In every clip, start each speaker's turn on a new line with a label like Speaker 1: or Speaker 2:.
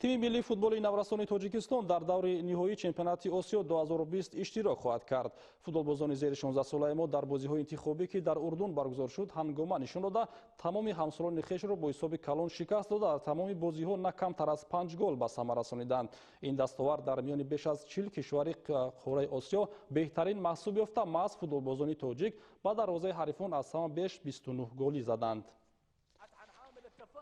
Speaker 1: تیم ملی فوتبال نورستان تاجیکستان در دور نهایی چمپیونات آسیا 2020 اشتراک خواهد کرد. فوتبالبازان زیر 16 ساله ما در بازی‌های انتخابی که در اردن برگزار شد هنگامه نشان داده تمام همسالان خویش را با حساب کلان شکست داده در تمام بازی‌ها نه کمتر از 5 گل به ثمر رسانیدند. این دستاورد در میان بیش از 40 کشور قاره آسیا بهترین محسوب یافته محض فوتبالبازان تاجیک با دروازه حریفان از همه بیش 29 گلی زدند.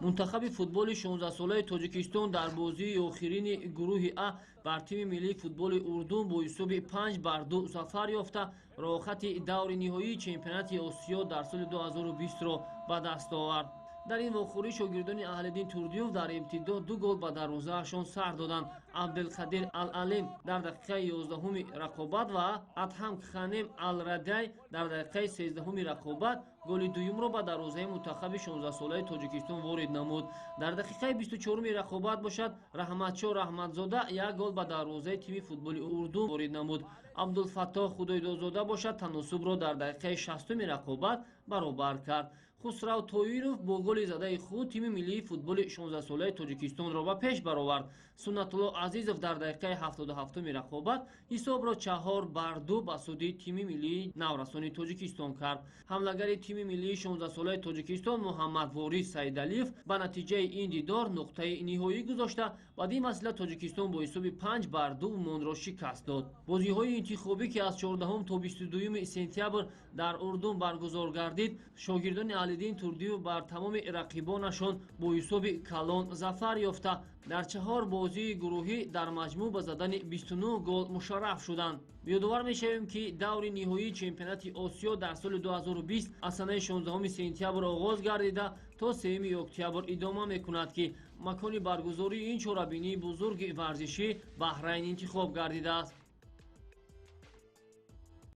Speaker 2: منتخب فوتبال 16 ساله تاجیکستان در بازی آخرین گروه ا بر تیم ملی فوتبال اردن با حساب 5-2 ظفر یافته راه خط دور نهایی چمپیونات آسیا در سال 2020 را به دست آورد. در این واخوری شاگردان اهل‌دین تردیوف در ابتدا 2 گل به دروازه‌شان سر دادند. عبدالقادر العلیم در دقیقه 11 رقابت و ادهم خانم الردی در دقیقه 13 رقابت گل دوم را به دروازه منتخب 16 ساله تاجیکستان وارد نمود. در دقیقه 24 رقابت باشد رحمتشاه رحمتزاده یک گل به دروازه تیم فوتبال اردن وارد نمود. عبدالفتاح خدایدادزاده باشد تناسب را در دقیقه 60 رقابت برابر کرد. خسرو طاهرов با گل زده خود تیم ملی فوتبال 16 ساله تاجیکستان را به پیش برآورد. سنت‌الله عزیزов در دقیقه 77 رقابت حساب را 4-2 به سود تیم ملی نورستان تاجیکستان کرد. حمله‌گر تیم ملی 16 ساله تاجیکستان محمد واریث سیدعلیев با نتیجه این دیدار نقطه نهایی گذاشته و این مسئله تاجیکستان با حساب 5-2 عمان را شکست داد. بازی‌های انتخابی که از 14 تا 22 سپتامبر در اردن برگزار گردید شاگردان اهل‌دین تردیوف بر تمام رقیبانشان با حساب کلان ظفر یافته در 4 بازی گروهی در مجموع به زدن 29 گل مشرف شدند. یادآور می‌شویم که دور نهایی چمپیونات آسیا در سال 2020 از سال 16 سپتامبر آغاز گردیده تا 3 اکتبر ادامه می‌کند که مکان برگزاری این چهاربینی بزرگ ورزشی بحرین انتخاب گردیده است.